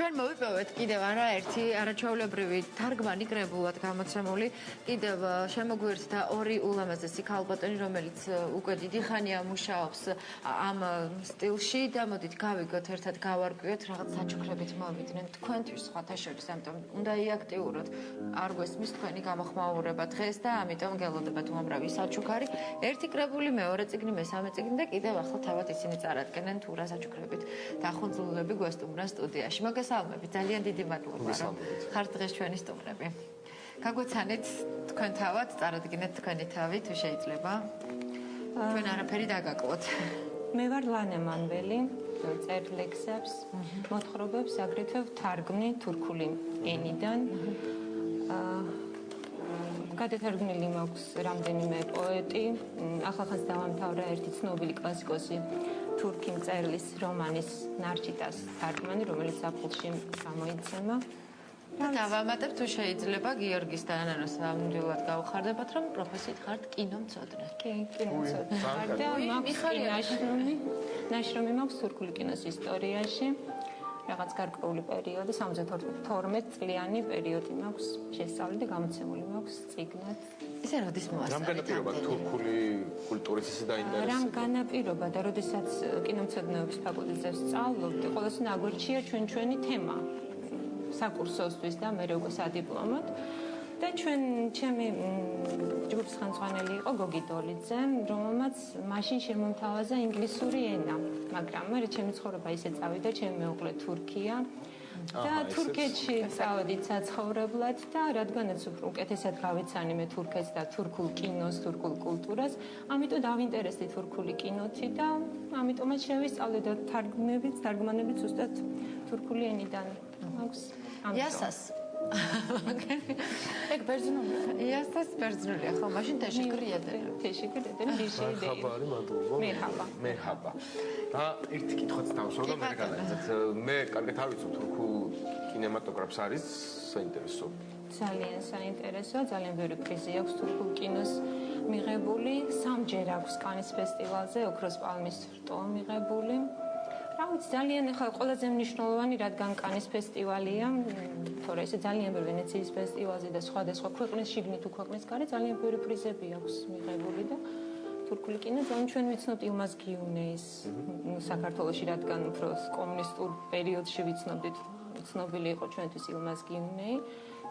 ჩვენ მოვიპოვეთ კიდევ არაერთი არაჩვეულებრივი თარგმანი კრებულად გამოცემული კიდევ შემოგვიერთდა ორი ულამაზესი ქალბატონი, რომელიც უკვე დიდი ხანია მუშაობს ამ სტილში და მოდით გავიგოთ ერთად გავარკვიოთ რაღაც საჩუქრებით მოვიდნენ თქვენთვის სხვათა შორის, ამიტომ უნდა იაქტიუროთ არ გვესმის თქვენი გამოხმაურება დღეს და ამიტომ გელოდებათ უამრავი საჩუქარი ერთი კრებული მეორე წიგნი მესამე წიგნი და კიდევ ახლა თავად ისინი წარადგენენ თუ რა საჩუქრებით დახუნძლულები გვესტუმრა სტუდიაში. მოგესალმებით, ძალიან დიდი მადლობა რომ ხართ დღეს ჩვენი სტუმრები. გაგვეცანით თქვენ თავად წარადგინეთ თქვენი თავი თუ შეიძლება. ჩვენ არაფერი დაგაკლოთ. მე ვარ ლანა მანველი, წერ ლექსებს, მოთხრობებს, აგრეთვე ვთარგმნი თურქული ენიდან. გადათარგმნილი მაქვს რამდენიმე პოეტი, ახალხანს დავამთავრა ერთი ცნობილი კლასიკოსი თურქი მწერლის რომანის ნარჩიტას თარგმანი, რომელიც საფულში გამოიცემა. დავამატებ თუ შეიძლება გიორგის და ანანოს ნამდვილად გავხარდებათ, რომ პროფესიით ხართ კინომცოდნე. კი, კინომცოდნე ვარ და მაქვს ნაშრომი მაქვს თურქული კინოს ისტორიაში. რაღაც გარკვეული პერიოდი, 72 წლიანი პერიოდი მაქვს შესწავლილი და გამოცემული მაქვს წიგნად. ისე როდის მოასწავლეთ? რამ განაპირობა თურქული კულტურის ისე დაინტერესება? რამ განაპირობა და როდესაც კინომცოდნეობის ფაკულტეტზე ვსწავლობდი, ყოველთვის აგვირჩია ჩვენი თემა საკურსოსთვის და მე უკვე სადიპლომოდ. და ჩემი ჯგუფსხმძღვანელი იყო გოგი დოლიძე, რომელმაც მაშინ შემომთავაზა ინგლისური ენა, მაგრამ მე ჩემი ცხოვრება ისე წავიდა, ჩემი მეუღლე თურქია და თურქეთში წავედით საცხოვრებლად და რადგანაც უკეთესად გავეცანი მე თურქეთს და თურქულ კინოს, თურქულ კულტურას, ამიტომ დავინტერესდი თურქული კინოთი და ამიტომაც შევისწავლე და თარგმანები ზუსტად თურქული ენიდან აქვს. იასას ეგ ბერძნულია. იასას ბერძნულია, ხო, მაშინ თეშიკრიედელი. თეშიკრიედელი ბიშეიდეი. ხაბარი მადლობა. მერჰაბა. და ერთი კითხვაც დავსვამ და მე განაგზავნე. მე კარგად არ ვიცი თურქულ კინემატოგრაფს არის საინტერესო. ძალიან საინტერესო, ძალიან ბევრი პრიზი აქვს თურქულ კინოს მიღებული, სამჯერ აქვს კანის ფესტივალზე ოქროს პალმის რტო მიღებული. რა ვიცი, ძალიან ახლა ყველაზე მნიშვნელოვანი, რადგან კანის ფესტივალია, თორე ესე ძალიან ბევრი ვენეციის ფესტივალზე და სხვადასხვა ქვეყნის შიგნით თუ ქვეყნის გარეთ ძალიან ბევრი პრიზები აქვს მიღებული და თურქული კინო ძალიან ჩვენ ვიცნობთ ილმაზ გიუნეის საქართველოში, რადგან უფრო კომუნისტურ პერიოდში ვიცნობდით, ცნობილი იყო ჩვენთვის ილმაზ გიუნეი.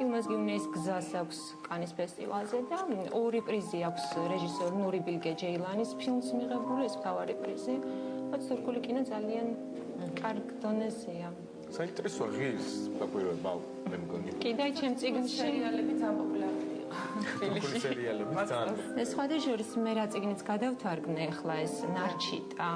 ილმაზ გიუნეის გზას აქვს კანის ფესტივალზე და ორი პრიზი აქვს რეჟისორ ნური ბილგე ჯეილანის ფილმს მიღებული, ეს მთავარი პრიზი. თურქული კინო ძალიან კარგ დონეზეა. საინტერესოა ღირს დაკვირვება მე მგონი. კიდე ჩემ წიგნში სერიალები ძალიან პოპულარულია. თურქული სერიალები ძალიან. ეს სხვადასხვა მე რა წიგნიც გადავთარგმნე ახლა ეს ნარჩიტა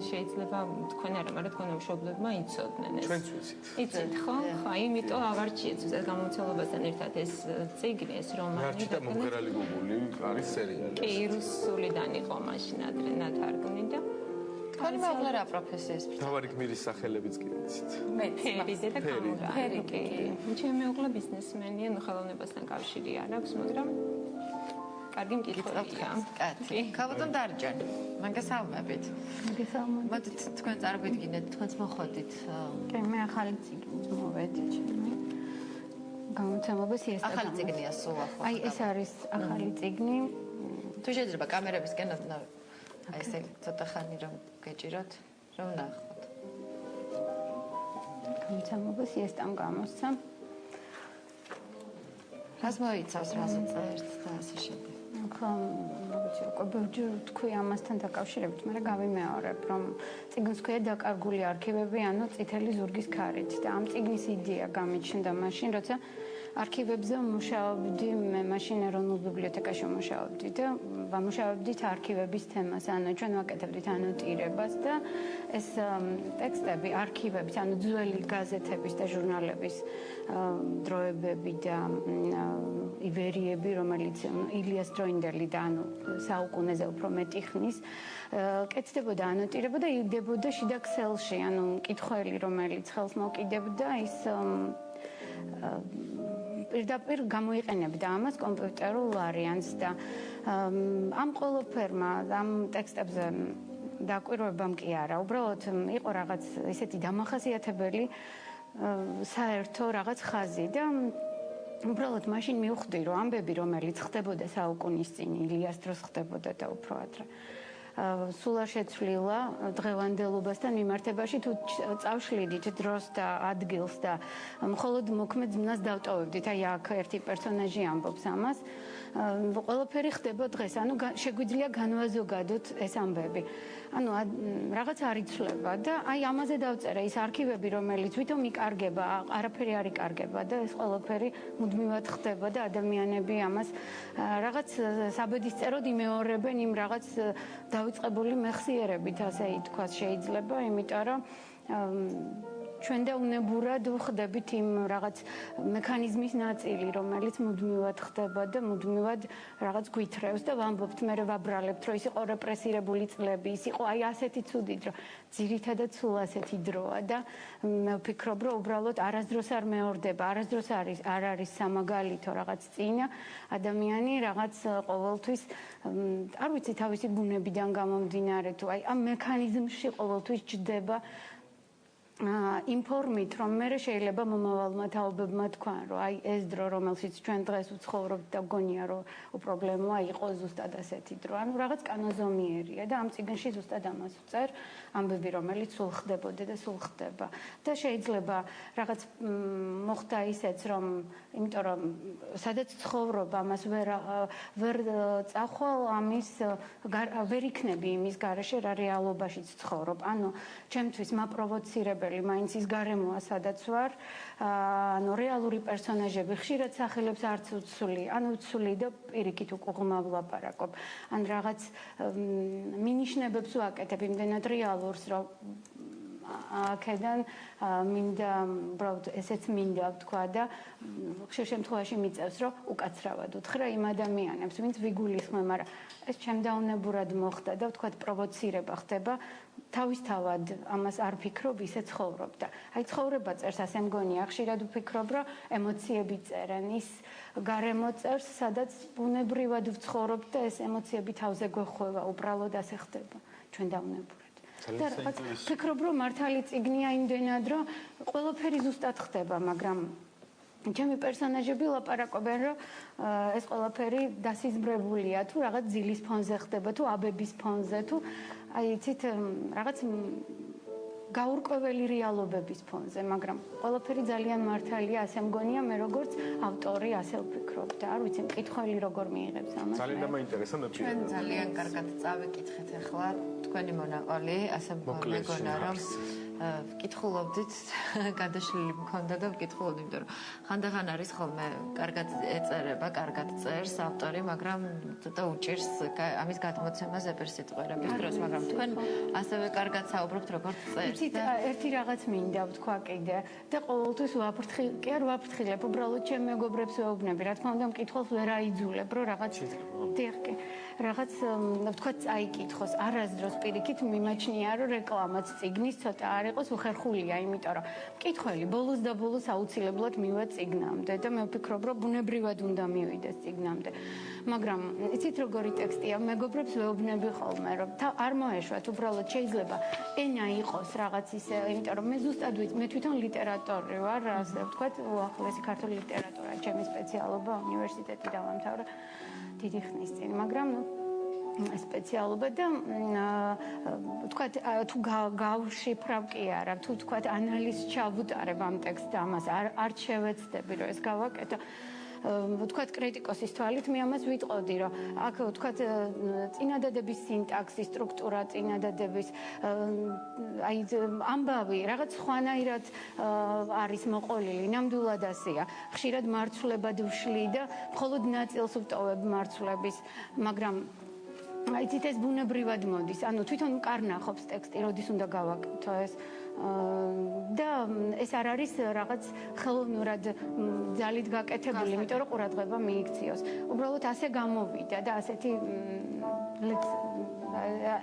შეიძლება თქვენ არა, მაგრამ თქვენ მშობლებმა იცოდნენ ეს. ჩვენც ვიცით. იცით ხო? ხო, იმიტომ ავარჩიეთ ზუსტად გამომცემლებასთან ერთად ეს წიგნი, ეს რომანი. ნარჩიტა მომღერალი გოგული არის სერიალი. კი, რუსულიდან იყო მაშინ ადრე ნათარგმნი და თქვენი მეუღლე რა პროფესიის? თავარი გმირის სახელებიც კი ვიცით. მე ფერიდე და კამურა. კი. ჩემი მეუღლე ბიზნესმენია, ხელოვნებასთან კავშირი არ აქვს, მაგრამ კარგი მკითხველია. კაცი. ქალბატონ დარჯან, მოგესალმებით. მოგესალმებით. მოდით თქვენ წარმოიდგინეთ, თქვენც მოხდით. კი, მე ახალი წიგნი მოვედი ჩემი. გამოცემობა სიესტა. ახალი წიგნია სულ ახლა. აი, ეს არის ახალი წიგნი. თუ შეიძლება კამერებისკენ აი ესე ცოტა ხანი რომ გეჭიროთ, რომ ნახოთ. გამოცემობა სიესტამ გამოსცა. რას მოიცავს, რას წერთ და ასე შემდეგ. ხო, ვიცი, უკვე ბევრჯერ თქვი ამასთან დაკავშირებით, მაგრამ გავიმეორებ, რომ წიგნს ქვია დაკარგული არქივები, ანუ წითელი ზურგის ქარით და ამ წიგნის იდეა გამიჩნდა მაშინ, როცა არქივებზე მუშაობდი, მე მაშინ ეროვნულ ბიბლიოთეკაში მუშაობდი და ვამუშავებდით არქივების თემას, ანუ ჩვენ ვაკეთებდით ანოტირებას და ეს ტექსტები, არქივების, ანუ ძველი გაზეთების და ჟურნალების დროებები და ივერიები, რომელიც ილიას დროინდელი და ანუ საუკუნეზე უფრო მეტი ხნის კეთდებოდა, ანოტირებოდა, იდებოდა შიდა ქსელში, ანუ მკითხველი, რომელიც ხელს მოკიდებდა, ის პირდაპირ გამოიყენებდა ამას კომპიუტერულ ვარიანტს და ამ ყველაფერმა, ამ ტექსტებზე დაკვირვებამ კი არა, უბრალოდ იყო რაღაც ისეთი დამახასიათებელი საერთო რაღაც ხაზი და უბრალოდ მაშინ მივხვდი რომ ამბები რომელიც ხდებოდა საუკუნის წინ ილიას დროს ხდებოდა და უფრო ადრე სულ არ შეცვლილა დღევანდელობასთან მიმართებაში თუ წავშლიდით დროს და ადგილს და მხოლოდ მოქმედ ძმნას დავტოვებდით აი აქ ერთი პერსონაჟი ამბობს ამას ყველაფერი ხდება დღეს ანუ შეგვიძლია განვაზოგადოთ ეს ამბები ანუ რაღაც არ იცვლება და აი ამაზე დავწერე ის არქივები რომელიც ვითომ იკარგება არაფერი არ იკარგება და ეს ყველაფერი მუდმივად ხდება და ადამიანები ამას რაღაც საბედისწეროდ იმეორებენ იმ რაღაც დავიწყებული მეხსიერებით ასე ითქვას შეიძლება იმიტომ რომ ჩვენ და უნებურად ვხდებით იმ რაღაც მექანიზმის ნაწილი, რომელიც მუდმივად ხდება და მუდმივად რაღაც გვითრევს და ვამბობთ, მე ვაბრალებთ, რომ ის იყო რეპრესირებული წლები, ის იყო აი ასეთი ცუდი დრო, ძირითადად სულ ასეთი დროა და მე ვფიქრობ, რომ უბრალოდ არასდროს არ მეორდება, არასდროს არ არის სამაგალითო რაღაც წინა ადამიანი რაღაც ყოველთვის არ ვიცი თავისი ბუნებიდან გამომდინარე თუ აი ამ მექანიზმში ყოველთვის ჯდება ინფორმით რომ მე შეიძლება მომავალმა თაობებმა თქვან რომ აი ეს დრო რომელშიც ჩვენ დღეს ვცხოვრობთ და გონია რომ პრობლემა იყო ზუსტად ასეთი დრო ანუ რაღაც კანონზომიერია და ამ წიგნში ზუსტად ამას ვწერ ამბები რომელიც სულ ხდებოდა და სულ ხდება და შეიძლება რაღაც მოხდა ისეც რომ იმიტომ რომ სადაც ცხოვრობ ამას ვერ წახვალ ამის ვერ იქნები იმის გარეშე რა რეალობაშიც ცხოვრობ ანუ ჩემთვის მაპროვოცირებელი მაინც ის გარემოა სადაც ვარ ანუ რეალური პერსონაჟები ხშირად სახელებს არც უცვლი ანუ უცვლი და პირიქით უკუღმა ვლაპარაკობ ან რაღაც მინიშნებებს ვაკეთებ იმდენად რეალურს რომ აქედან მინდა უბრალოდ ესეც მინდა ვთქვა და ხშირ შემთხვევაში მიწევს რომ უკაცრავად უთხრა იმ ადამიანებს ვინც ვიგულისხმე მაგრამ ეს ჩემდაუნებურად მოხდა და ვთქვათ პროვოცირება ხდება თავისთავად ამას არ ფიქრობ ისე ცხოვრობ და აი ცხოვრება წერს ასე მგონია ხშირად ვფიქრობ რომ ემოციები წერენ ის გარემო წერს სადაც ბუნებრივად ვცხოვრობ და ეს ემოციები თავზე გვეხვევა უბრალოდ ასე ხდება ჩვენდაუნებურად და რაღაც ფიქრობ რომ მართალი წიგნია იმდენად რომ ყველაფერი ზუსტად ხდება მაგრამ ჩემი პერსონაჟები ლაპარაკობენ რომ ეს ყველაფერი დასიზმრებულია თუ რაღაც ძილის ფონზე ხდება თუ აბების ფონზე თუ აი იცით რაღაც გაურკვეველი რეალობების ფონზე მაგრამ ყველაფერი ძალიან მართალია ასე მგონია მე როგორც ავტორი ასე ვფიქრობ და არ ვიცი მკითხველი როგორ მიიღებს ამას ძალიან დამაინტერესა მე ჩვენ ძალიან კარგად წავიკითხეთ ახლა თქვენი მონაყოლი ასე მგონა რომ ვკითხულობდით გადაშლილი მქონდა და ვკითხულობდი იმიტომ რომ ხანდახან არის ხოლმე კარგად ეწერება, კარგად წერს ავტორი, მაგრამ ცოტა უჭირს ამის გადმოცემა ზეპირსიტყვერების დროს, მაგრამ თქვენ ასევე კარგად საუბრობთ როგორც წერს. იცით, ერთი რაღაც მინდა ვთქვა კიდე და ყოველთვის ვაფრთხილებ, უბრალოდ ჩემ მეგობრებს ვეუბნები, რა თქმა უნდა მკითხველს ვერ აიძულებ, რომ რაღაც რაღაც ვთქვათ წაიკითხოს არასდროს პირიქით მიმაჩნია რომ რეკლამაც წიგნის ცოტა არ იყოს უხერხულია იმიტომ რომ მკითხველი ბოლოს და ბოლოს აუცილებლად მივა წიგნამდე და მე ვფიქრობ რომ ბუნებრივად უნდა მივიდეს წიგნამდე მაგრამ იცით როგორი ტექსტია მეგობრებს ვეუბნები ხოლმე რომ არ მოეშვათ უბრალოდ შეიძლება ენა იყოს რაღაც ისე იმიტომ რომ მე ზუსტად ვიცი მე თვითონ ლიტერატორი ვარ ასე ვთქვათ უახლესი ქართული ლიტერატურა ჩემი სპეციალობა უნივერსიტეტი დავამთავრე დიდი ხნის წინ მაგრამ სპეციალობა და ვთქვათ თუ გავშიფრავ კი არა თუ ვთქვათ ანალიზს ჩავუტარებ ამ ტექსტს ამას არ შევეცდები რომ ეს გავაკეთო ვთქვათ კრიტიკოსის თვალით მე ამას ვიტყოდი რომ აქ ვთქვათ წინადადების სინტაქსი სტრუქტურა წინადადების აი ამბავი რაღაც სხვანაირად არის მოყოლილი ნამდვილად ასეა ხშირად მარცვლებად ვშლი და მხოლოდ ნაწილს ვტოვებ მარცვლების მაგრამ იცით ეს ბუნებრივად მოდის ანუ თვითონ კარნახობს ტექსტი როდის უნდა გავაკეთო ეს და ეს არ არის რაღაც ხელოვნურად ძალით გაკეთებული იმიტომ რომ ყურადღება მიიქციოს უბრალოდ ასე გამოვიდა და ასეთი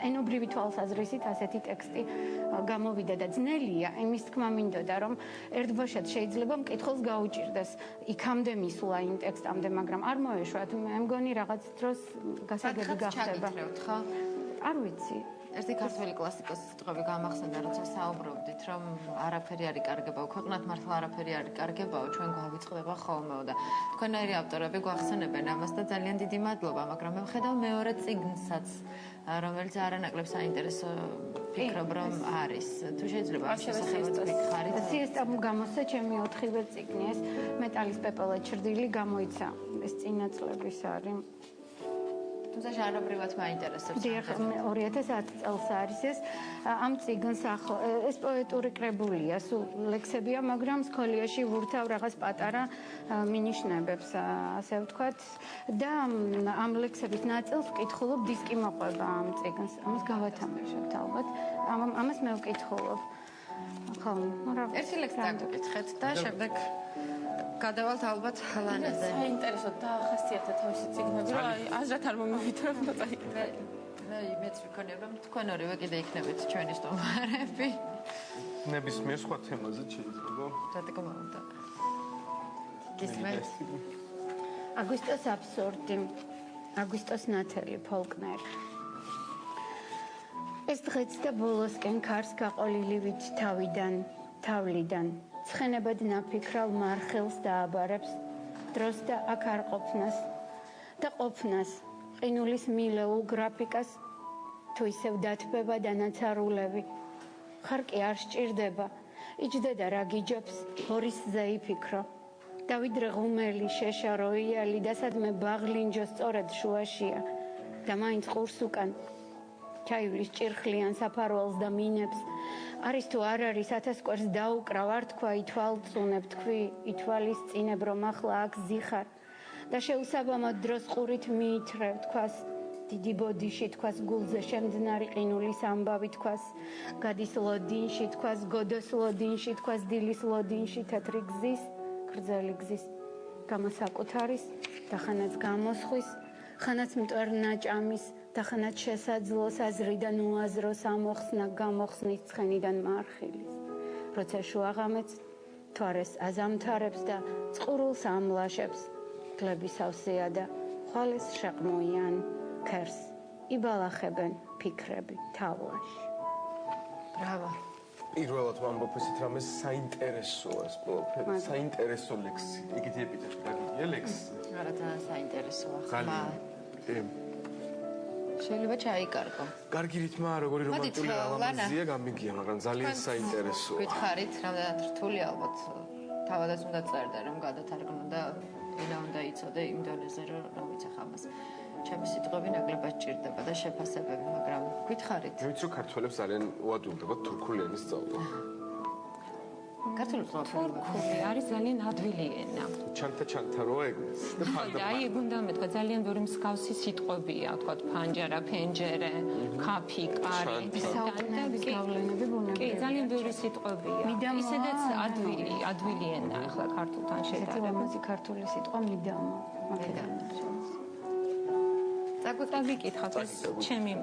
ენობრივი თვალსაზრისით ასეთი ტექსტი გამოვიდა და ძნელია იმის თქმა მინდოდა რომ ერთბაშად შეიძლება მკითხველს გაუჭირდეს იქამდე მისვლა იმ ტექსტამდე მაგრამ არ მოეშვათ მე მგონი რაღაც დროს გასაგები გახდება ხო? არ ვიცი ერთი ქართველი კლასიკოსის სიტყვები გამახსენდა როცა საუბრობ ვცდილობდით, რომ არაფერი არ იკარგებაო, ქვეყნად მართლა არაფერი არ იკარგებაო, ჩვენ გვავიწყდება ხოლმეო და თქვენაირი ავტორები გვახსენებენ ამას და ძალიან დიდი მადლობა, მაგრამ მე ვხედავ მეორე წიგნსაც, რომელიც არანაკლებ საინტერესო ფიქრობ, რომ არის. თუ შეიძლება ამ შესახებაც ვიქხარით. სიესტამ გამოსცა ჩემი 4-ვე წიგნი, ეს მეტალის პეპელა ჩრდილი გამოიცა. ეს წინაწლების არის. თუმცა ჟანრობრივად მაინტერესებს. 2010 წელს არის ეს. ამ წიგნს ეს პოეტური კრებულია, სულ ლექსებია, მაგრამ სკოლიაში ვურთავ რაღაც პატარა მინიშნებებს, ასე ვთქვათ. და ამ ლექსების ნაწილს ვკითხულობ, დისკი მოყვება ამ წიგნს. ამას გავათამაშებთ ალბათ. ამას მე ვკითხულობ. ხო, მაგრამ ერთი ლექსი დაგკითხეთ და შემდეგ გადავალთ ალბათ ლანაზე. საინტერესო დაახასიათა თავისი წიგნები, რომ აზრად არ მომივიდნენ და წაიკითხე. მეც ვიქონია, რომ თქვენ ორივე კიდე იქნებით ჩვენი სტუმარები. ნებისმიერ სხვა თემაზე შეიძლება. რატომ მომდა? გისმენთ? აგვისტოს აბსურდი, აგვისტოს ნათელი, ფოლკნერი. ეს დღეც და ბოლოსკენ ქარს გაყოლილივით თავლიდან. ცხენებად ნაფიქრალ მარხელს დააბარებს დროს და აქ არ ყოფნას და ყოფნას ყინულის მილეულ გრაფიკას თუ ისევ დათბება და ნაცარულები ხარკი არ სჭირდება იჯდა და რა გიჯობს ბორის ზეიფიქრო დავიდრე ღუმელი შეშა როიალი და სადმე ბაღლინჯო სწორედ შუაშია და მაინც ყურს უკან ჩაივლის ჭირხლიან საფარველს და მინებს არის თუ არ არის 1000 კვერს დაუკრავ არ თქვა ითვალწუნებ თქვი ითვალისწინებ რომ ახლა აქ ზიხარ და შეუსაბამოდ დროს ყურით მიითრევ თქვას დიდი ბოდიში თქვას გულზე შემძნარი ყინულის ამბავი თქვას გადის ლოდინში თქვას გოდოს ლოდინში თქვას დილის ლოდინში თეთრი გზის გრძელი გზის გამოსაკუთარის და ხანაც გამოსხვის ხანაც მტვერ ნაჭამის და ხანაც შესაძლოს აზრიდან უაზროს ამოხსნა გამოხსნის ცხენიდან მარხილის როცა შუაღამეც თვარეს აზამთარებს და წყურულს ამლაშებს გლებისავსეა და ხვალეს შეყმოიან ქერს იბალახებენ ფიქრები თავლაში ბრავო პირველად ვამბობ ისეთ რამეს საინტერესოა ეს ყველაფერი საინტერესო ლექსი იგივე ეპიტეტი დაგიგია ლექსი არა ძალიან საინტერესოა ხმა შეიძლება ჩაიკარგო. კარგი რითმა როგორი რომანტული ალამაზია გამიგია, მაგრამ ძალიან საინტერესოა. გითხარით, რამდენად რთული ალბათ თავადაც უნდა წერდა რომ გადათარგმნო და ვინა უნდა იცოდე იმ დონეზე რომ ვიცი ხამას. ჩემი სიტყვები ნაკლებად ჭირდება და შეფასებები, მაგრამ გითხარით. მე ვიცი რომ ქართველებს ძალიან უადვილდებათ თურქული ენის სწავლა. ქართული თურქული არის ძალიან ადვილი ენა. ჩანთა რო ეგს და ფანდა. აი ეგ უნდა მეთქვა ძალიან ბევრი მსგავსი სიტყვებია, თქვა ფანჯარა, ფენჯერე, ქაფი, კარი, საუკუნეების გავლენები ბუნებრივია. კი, ძალიან ბევრი სიტყვებია. ისედაც ადვილი ენა ახლა ქართულთან შედარებით. ლამაზი ქართული სიტყვა მიდამო. წაგიკითხავთ ეს ჩემი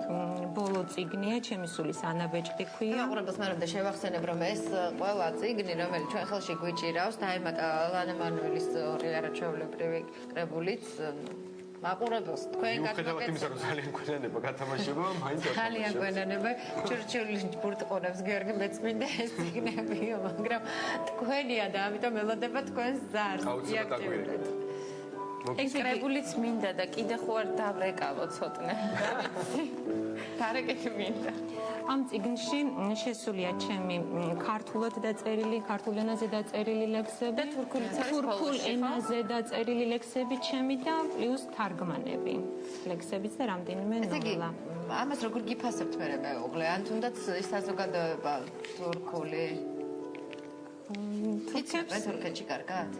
ბოლო წიგნია, ჩემი სულის ანაბეჭდი ქვია. მაყურებელს მე უნდა შევახსენებ რომ ეს ყველა წიგნი რომელიც ჩვენ ხელში გვიჭირავს დაემატა ლანა მანუელის ორი არაჩვეულებრივი კრებულიც მაყურებელს თქვენ გადმოგეცეთ იმისა რომ ძალიან გვენანება გათამაშება მაინც ძალიან გვენანება ჩურჩილის ბურტყონებს გიორგი მეწმინდა ეს წიგნებიო მაგრამ თქვენია და ამიტომ ელოდება თქვენს ზარს იაქტიურად ეს კრებულიც მინდა და კიდე ხო არ დავრეკავო ცოტნე. დარეკეთ მინდა. ამ წიგნში შესულია ჩემი ქართულად დაწერილი, ქართულ ენაზე დაწერილი ლექსები და თურქულ ენაზე დაწერილი ლექსები ჩემი და პლუს თარგმანები. ლექსებიც და რამდენიმე ნოველა. ამას როგორ გიფასებთ მე მეუღლე? ან თუნდაც ის საზოგადოება თურქული თურქეთში კარგად?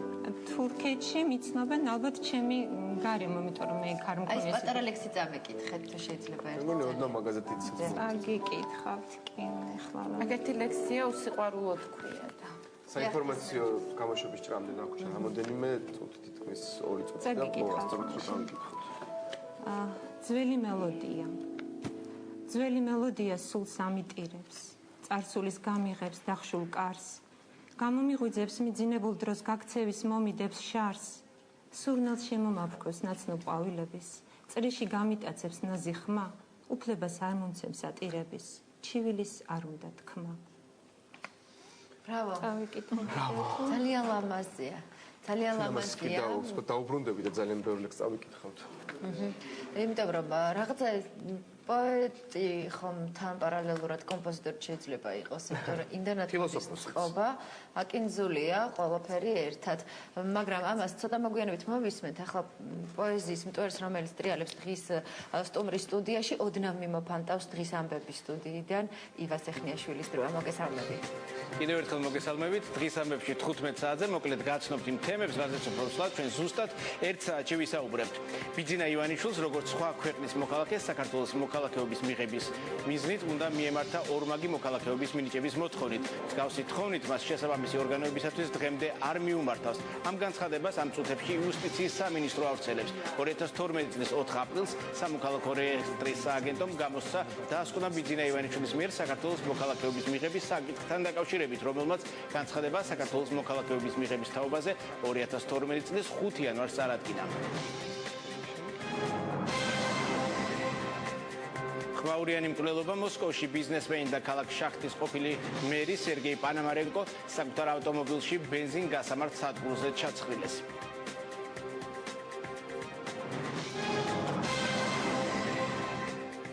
თურქეთში მიცნობენ ალბათ ჩემი გარემო, იმიტომ რომ მე ქარ მქონია. აი, პატარა ლექსი წამეკითხეთ, თუ შეიძლება ერთ. მეგონი ოდნავ მაგაზეთი იცით. აგიკითხავთ კი ახლა. აგეთი ლექსია უსიყვარულო თქვია და. საინფორმაციო გამოშვების ჭრამდე ნახუშა რამოდენიმე წუთი თითქმის 2 წუთი და მოასწროთ რომ გითხოთ. ძველი მელოდია. ძველი მელოდია სულს ამიტირებს. წარსულის გამიღებს დახშულ კარს. გამომიღვიძებს მიძინებულ დროს გაქცევის მომიდებს შარს სურნელს შემომაფრქვევს ნაცნობ ყვავილების წრიში გამიტაცებს ნაზი ხმა უფლებას არ მომცემს ატირების ჩივილის არ უნდა თქმა ბრავო. წავიკითხე. ძალიან ლამაზია. ძალიან ლამაზია. დაუბრუნდები და ძალიან ბევრი ლექსი წავიკითხავთ. იმიტომ რომ რაღაცა პოეტი ხომ თან პარალელურად კომპოზიტორი შეიძლება იყოს, იმიტომ რომ იმდანად წყობა, აკინძულია ყველაფერი ერთად, მაგრამ ამას ცოტა მოგვიანებით მოვისმენთ, ახლა პოეზიის მტვერს, რომელიც ტრიალებს დღის სტუმრის სტუდიაში, ოდნავ მიმოფანტავს დღის ამბების სტუდიიდან ივას ეხნიაშვილის დროა. მოგესალმებით. კიდევ ერთხელ მოგესალმებით. დღის ამბებში 15 საათზე მოკლედ გაცნობთ იმ თემებს, რაზეც უბრალოდ ჩვენ ზუსტად 1 საათში ვისაუბრებთ. ბიძინა ივანიშვილს, როგორც სხვა ქვეყნის მოქალაქეს, საქართველოს მოქალაქეობის მიღების მიზნით უნდა მიემართა ორმაგი მოქალაქეობის მინიჭების მოთხოვნით. მსგავსი თხოვნით მას შესაბამისი ორგანოებისათვის დღემდე არ მიუმართავს. ამ განცხადებას ამ წუთებში იუსტიციის სამინისტრო ავრცელებს. 2012 წლის 4 აპრილს სამოქალაქო რეესტრის სააგენტომ გამოსცა დაასკვნა ბიძინა ივანიშვილის მიერ საქართველოს მოქალაქეობის მიღების საკითხთან დაკავშირებით, რომელმაც განცხადება საქართველოს მოქალაქეობის მიღების თაობაზე 2012 წლის 5 იანვარს წარადგინა. ხმაურიანი მკვლელობა მოსკოვში ბიზნესმენი და ქალაქ შახტის ყოფილი მერი სერგეი პანამარენკო საკუთარ ავტომობილში ბენზინ გასამართ სადგურზე ჩაცხრილეს.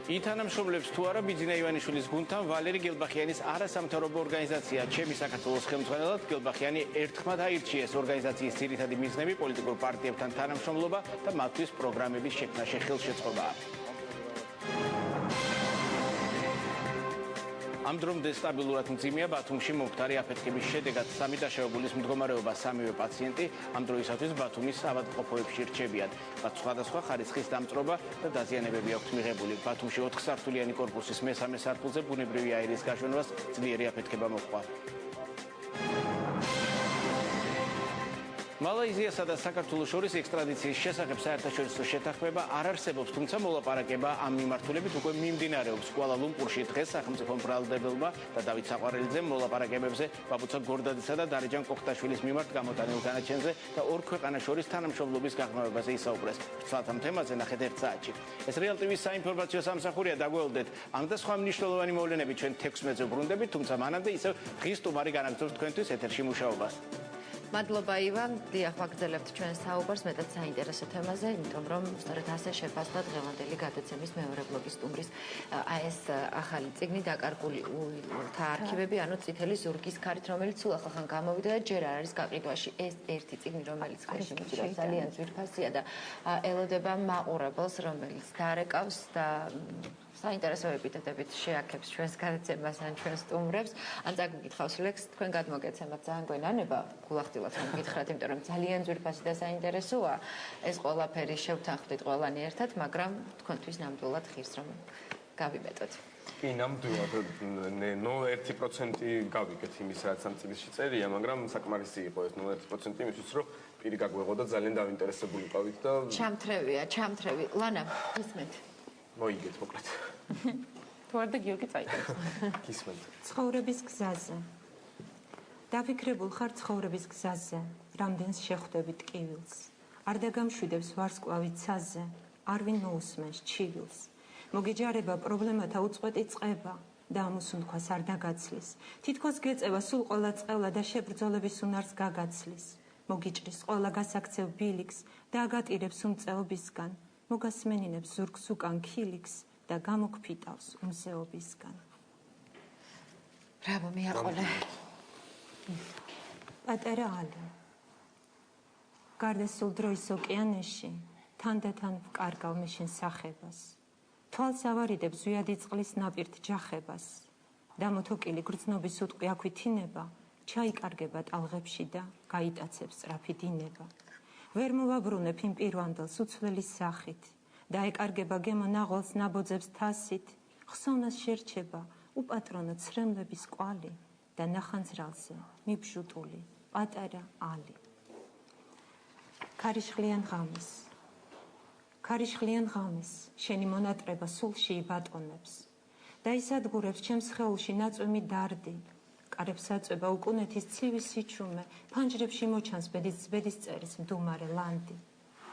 ითანამშრომლებს თუ არა ბიძინა ივანიშვილის გუნდთან ვალერი გელბახიანის არასამთავრობო ორგანიზაცია ჩემი საქართველოს ხელმძღვანელად. გელბახიანი ერთხმად აირჩიეს ორგანიზაციის ძირითადი მიზნები, პოლიტიკურ პარტიებთან თანამშრომლობა და მათთვის პროგრამების შექმნაში ხელშეწყობა. ამ დრომდე სტაბილურად მძიმეა ბათუმში მომხდარი აფეთქების შედეგად 3 დაშავებულის მდგომარეობა, 3-ვე პაციენტი ამ დროისათვის ბათუმის ავადმყოფოებში რჩებიან. მათ სხვადასხვა ხარისხის დამწრობა და დაზიანებები აქვთ მიღებული. ბათუმში 4 სართულიანი კორპუსის მესამე სართულზე ბუნებრივი აირის გაშვენვას ძლიერი აფეთქება მოჰყვა. მალაიზიასა და საქართველოს შორის ექსტრადიციის შესახებ საერთაშორისო შეთანხმება არ არსებობს, თუმცა მოლაპარაკება ამ მიმართულებით უკვე მიმდინარეობს. კუალა-ლუმპურში დღეს სახელმწიფო მბრალდებელმა და დავით საყვარელიძემ მოლაპარაკებებზე ბაბუცა გორდადისა და დარეჯან კოხტაშვილის მიმართ გამოტანილ განაჩენზე და ორ ქვეყანას შორის თანამშრომლობის გაღრმავებაზე ისაუბრეს. ვრცლად ამ თემაზე ნახეთ 1 საათში. ეს რეალ ტივის საინფორმაციო სამსახურია, დაგვეულდეთ. ამ და სხვა მნიშვნელოვანი მოვლენები ჩვენ 16-ზე ვბრუნდებით, თუმცა მანამდე ისევ დღის სტუმარი განაგრძობს თქვენთვის ეთერში მუშაობას. მადლობა ივან, დიახ, ვაგრძელებთ ჩვენ საუბარს მეტად საინტერესო თემაზე, იმიტომ რომ სწორედ ასე შეფასდა დღევანდელი გადაცემის მეორე ბლოგის სტუმრის ეს ახალი წიგნი დაკარგული უილთა არქივები, ანუ წითელი ზურგის ქარით, რომელიც სულ ახალხან გამოვიდა და ჯერ არ არის გაყიდვაში. ეს ერთი წიგნი, რომელიც ხელში მიჭირავს, ძალიან ძვირფასია და ელოდება მაყურებელს, რომელიც დარეკავს და საინტერესო ეპიტეტებით შეაქებს ჩვენს გადაცემას ან ჩვენს სტუმრებს. ან წაგვიკითხავს ლექს, თქვენ გადმოგეცემათ ძალიან გვენანება, გულახდილად რომ გითხრათ, იმიტომ რომ ძალიან ძვირფასი და საინტერესოა. ეს ყველაფერი შევთანხმდით ყველანი ერთად, მაგრამ თქვენთვის ნამდვილად ხირს რომ გავიმეტოთ. კი, ნამდვილად 0.1% გავიგეთ იმის, რაც ამ წიგნში წერია, მაგრამ საკმარისი იყო ეს 0.1% იმისთვის, რომ პირი გაგვეღო და ძალიან დაინტერესებული ყავით და ჩამთრევი. ლანა, ისმენთ. მოიგეთ მოკლედ. თუ არ და გიორგი წაიკეთებს. გისმენთ. ცხოვრების გზაზე. დაფიქრებულ ხარ ცხოვრების გზაზე, რამდენს შეხვდები ტკივილს. არ დაგამშვიდებს ვარსკვლავი ცაზე, არვინ მოусმენს ჩივილს. მოგეჯარება პრობლემათა უწყვეტი წყება და ამ უსუნთქვას არ დაგაცლის. თითქოს გეწევა სულ ყველა წყევლა და შებრძოლების უნარს გაგაცლის. მოგიჭრის ყველა გასაქცევ ბილიქს და აგატირებს უმწეობისგან. მოგასმენინებს ზურგს უკან ქილიქს და გამოგფიტავს უმზეობისგან. ბრავო, მიაყოლე. პატარა ალი. გარდასულ დროის ოკეანეში თანდათან ვკარგავ მე შენ სახებას. თვალს ავარიდებ ზვიადი წყლის ნაპირთ ჯახებას. დამოთოკილი გრძნობის უტყვი აქვითინება, ჩაიკარგება ტალღებში და გაიტაცებს სწრაფი დინება. ვერ მოვაბრუნებ იმ პირვანდელს უცვლელის სახით, დაეკარგება გემო ნაღვალს ნაბოძებს თასით, ხსოვნას შერჩება უპატრონო ცრემლების კვალი და ნახანძრალზე მიბჟუტული პატარა ალი. ქარიშხლიან ღამეს. ქარიშხლიან ღამეს, შენი მონატრება სულში იბატონებს და ისადგურებს ჩემს სხეულში ნაწვიმი დარდი. კარებს აწვება უკუნეთის ცივი სიჩუმე, ფანჯრებში მოჩანს ბედის წერის მდუმარე ლანდი.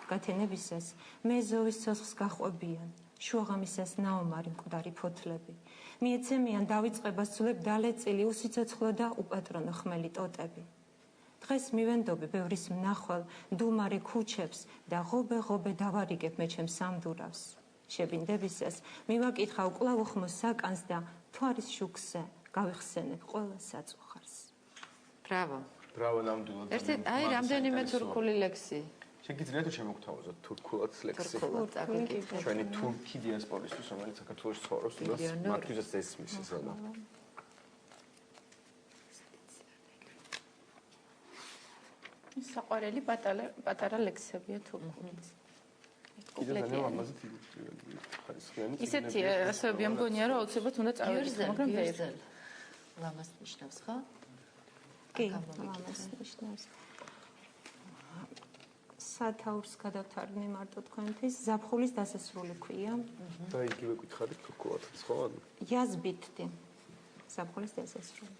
გათენებისას მე ზოვის ცოცხს გახვებიან, შუაღამისას ნაომარი მკვდარი ფოთლები. მიეცემიან დავიწყებას ცვლებ დალეწილი უსიცოცხლო და უპატრონო ხმელი ტოტები. დღეს მივენდობი ბევრის მნახვალ დუმარე ქუჩებს და ღობე დავარიგებ მე ჩემს სამდურავს. შებინდებისას მივაკითხავ კვლავ უხმოს საკანს და თვარის შუქზე გავიხსენებ ყველა საწუხარს. ბრავო. ბრავო ნამდვილად. ერთი აი რამდენიმე თურქული ლექსი. შეგიძლიათ თუ შემოგთავაზოთ თურქულად ლექსი. თურქულად წაკითხეთ. ჩვენი თურქი დიასპორისთვის, რომელიც საქართველოში ცხოვრობს, მათთვის ესმის ესალა. საყვარელი პატარა ლექსებია თურქულიც. ისეთი ასოებია მგონია რომ აუცილებლად უნდა წავიდეთ, მაგრამ ვერ. ლამას ნიშნავს ხო? კი, ლამას ნიშნავს. სათაურს გადავთარგმნი მარტო თქვენთვის, ზაფხულის დასასრული ქვია. და იგივე გითხარით თურქულად ხო? Yaz bitti. Zafxulis dasasruli.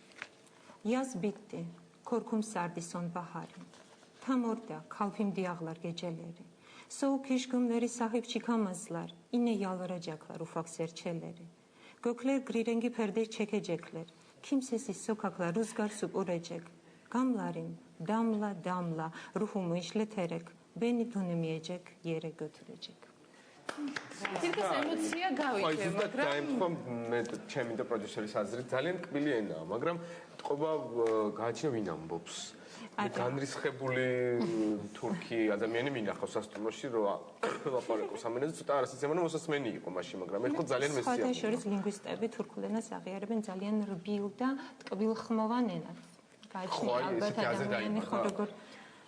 Yaz bitti. Korkum sardı sonbaharı. Tam orada kalbimde ağlar geceleri. Soğuk kış günleri sahip çıkamazlar. Yine yalvaracaklar ufak serçeleri. Gökler gri rengi perde çekecekler. Kimsesiz sokaklar rüzgar süpürecek. Gamlarım damla damla ruhumu işleterek beni dönemeyecek yere götürecek. თირკას ემოცია გავიქე, მაგრამ დაემთხვა მე ჩემი და პროდიუსერის აზრით ძალიან კბილი ენაა, მაგრამ ტყობა გააჩნია ვინ ამბობს. განრისხებული თურქი ადამიანი მინახავს სასტუმროში რომ ლაპარაკობს ამ ენაზე, ცოტა არასიცემო მოსასმენი იყო მაშინ, მაგრამ ეხლა ძალიან მესია. სხვათა შორის ლინგვისტები თურქულ ენას აღიარებენ ძალიან რბილ და ტკბილხმოვან ენად. გააჩნია ალბათ ადამიანი ხო როგორ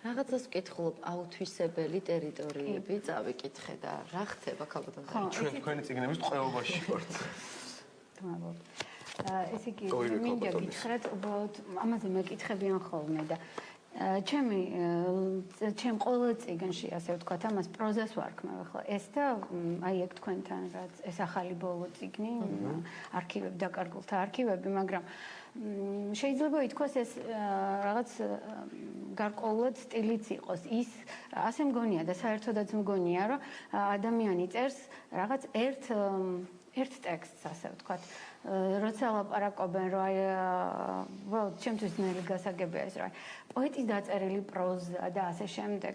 რაღაცას ვკითხულობ, აუთვისებელი ტერიტორიები წავიკითხე და რა ხდება ქალბატონ და ჩვენ თქვენი წიგნების ტყვეობაში ვართ. ესე იგი, მინდა გითხრათ, უბრალოდ ამაზე მეკითხებიან ხოლმე და ჩემ ყოველ წიგნში, ასე ვთქვათ, ამას პროზას ვარქმევ ახლა. ეს და აი ეგ თქვენთან რაც ეს ახალი ბოლო წიგნი, არქივები დაკარგულთა არქივები, მაგრამ შეიძლება ითქვას ეს რაღაც გარკვეულად სტილიც იყოს. ის ასე მგონია და საერთოდაც მგონია, რომ ადამიანი წერს რაღაც ერთ ტექსტს, ასე ვთქვათ. როცა ლაპარაკობენ, რომ აი უბრალოდ ჩემთვის ნელი გასაგებია ეს, რომ პოეტის დაწერილი პროზა და ასე შემდეგ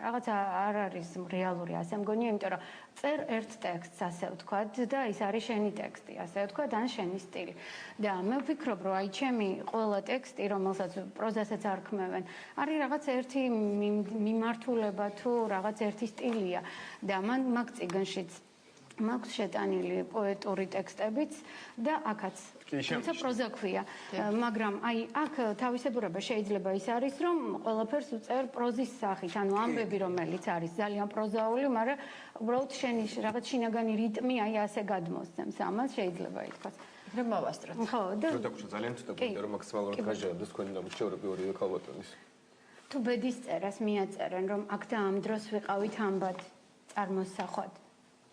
რაღაცა არ არის რეალური, ასე მგონია, იმიტომ რომ წერ ერთ ტექსტს, ასე ვთქვათ, და ის არის შენი ტექსტი, ასე ვთქვათ, ან შენი სტილი. და მე ვფიქრობ, რომ აი ჩემი ყველა ტექსტი, რომელსაც პროზასაც არქმევენ, არის რაღაც ერთი მიმართულება თუ რაღაც ერთი სტილია და მან მაგ წიგნშიც მაქვს შეტანილი პოეტური ტექსტებიც და აქაც თუმცა პროზა ქვია, მაგრამ აი აქ თავისებურება შეიძლება ის არის, რომ ყველაფერს უწერ პროზის სახით, ანუ ამბები რომელიც არის ძალიან პროზაული, მაგრამ უბრალოდ შენი რაღაც შინაგანი რიტმი აი ასე გადმოსცემს, ამას შეიძლება ითქვას. რომ მოვასწროთ. ხო, და დაგვრჩა ძალიან ცოტა გვინდა რომ მაქსიმალურად გაჟღერდეს თქვენი დამრჩევრები ორივე ქალბატონის. თუ ბედის წერას მიაწერენ, რომ აქ და ამ დროს ვიყავით ამბად წარმოსახვად.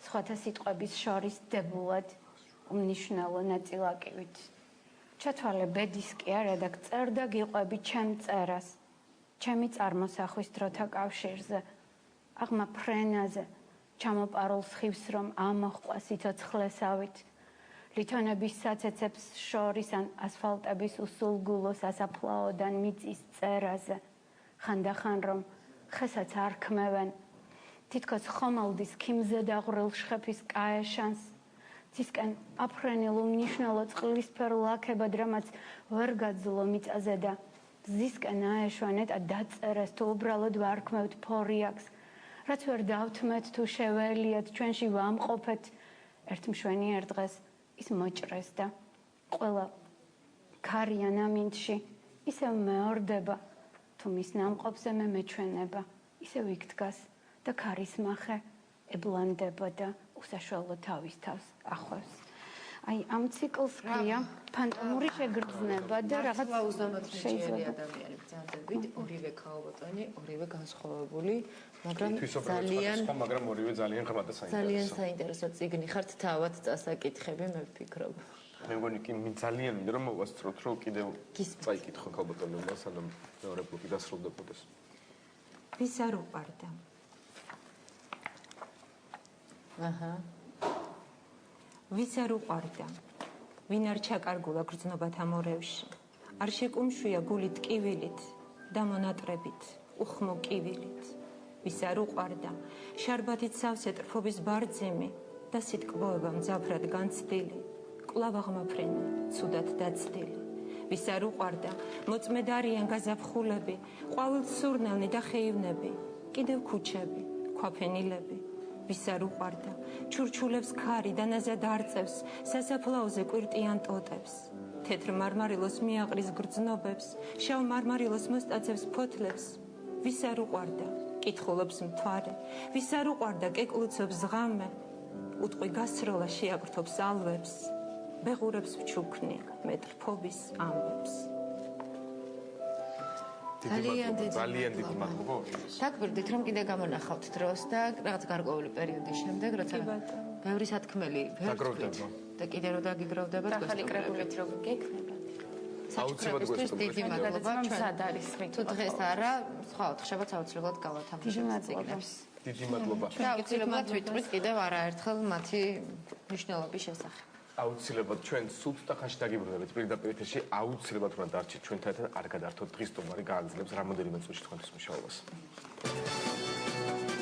სხვათა სიტყვების შორის დებულად უმნიშვნელო ნაწილაკივით. ჩათვალე ბედის კი არა და წერდა გიყვები ჩემ წერას, ჩემი წარმოსახვის დროთა კავშირზე, აღმა ფრენაზე, ჩამოპარულ სხივს რომ ამოჰყვა სიცოცხლესავით, ლითონების საცეცებს შორის ან ასფალტების უსულგულო სასაფლაოდან მიწის წერაზე, ხანდახან რომ ხესაც არქმევენ, თითქოს ხომალდის ქიმზე დაღვრილ შხეფის კაეშანს, ცისკენ აფრენილ უმნიშვნელო წყლისფერ ლაქებად, რამაც ვერ გაძლო მიწაზე და ზისკენ აეშვანეთ და დაწერეს თუ უბრალოდ ვარქმევთ ფორიაქს, რაც ვერ დავთმეთ თუ შეველიათ, ჩვენში ვამყოფეთ, ერთ მშვენიერ დღეს ის მოჭრეს და ყველა ქარიან ამინდში ისევ მეორდება, თუ მის ნამყოფზე მე მეჩვენება, ისევ იქ დგას და ქარის მახე ებლანდება და უსაშველო თავის თავს ახვევს. აი ამ ციკლს ქვია ფანტომური შეგრძნება და რაღაც შეიძლება ადამიანი ბრძანდებით, ორივე ქალბატონი, ორივე განსხვავებული, მაგრამ მაგრამ ორივე ძალიან ღრმა და საინტერესო. ძალიან საინტერესო წიგნი ხართ, თავად წასაკითხები, მე ვფიქრობ. მე მგონი კი ძალიან მინდა რომ მოვასწროთ, რომ კიდევ წაიკითხო ქალბატონებმა, სანამ მეორე ბლოკი დასრულდებოდეს. ვის არ უყვარდა? აჰა. ვის არ უყვარდა, ვინ არ ჩაკარგულა გრძნობათა მორევში, არ შეკუმშვია გული ტკივილით და მონატრებით, უხმო კივილით, ვის არ უყვარდა, შარბათით სავსე ტრფობის ბარძიმი და სიტკბოება მძაფრად განცდილი, კვლავ აღმაფრენა, ცუდად დაცდილი, ვის არ უყვარდა, მოწმედ არიან გაზაფხულები, ყვავილთ სურნელნი და ხეივნები, კიდევ ქუჩები, ქვაფენილები, ვის არ უყვარდა, ჩურჩულებს ქარი და ნაზად არწევს, სასაფლაოზე კვირტიან ტოტებს, თეთრ მარმარილოს მიაყრის გრძნობებს, შავ მარმარილოს მოსტაცებს ფოთლებს, ვის არ უყვარდა, კითხულობს მთვარე, ვის არ უყვარდა, კეკლუცობს ღამე, უტყვი გასროლა შეაკრთობს ალვებს, ბეღურებს ვჩუქნი მეტრფობის ამბებს. ძალიან დიდი მადლობა. დაგვირდით რომ კიდე გამონახავთ დროს და რაღაც გარკვეული პერიოდის შემდეგ როცა ბევრი სათქმელი დაგროვდება და კიდე რო დაგიგროვდება ახალი კრებულით რო გეკნება. აუცილებლად საჩუქრებისთვის დიდი მადლობა მზად არის თუ დღეს არა სხვა ოთხშაბათს აუცილებლად გავათამაშებთ ციგნებს. დიდი მადლობა. და აუცილებლად ვიტყვით კიდევ არაერთხელ მათი მნიშვნელობის შესახებ. აუცილებლად ჩვენ სულ ცოტა ხანში დაგიბრუნებით პირდაპირ ეთერში აუცილებლად უნდა დარჩით ჩვენთან არ გადართოთ დღის სტუმარი გააგრძელებს რამოდენიმე წუთში თქვენთვის მუშაობას.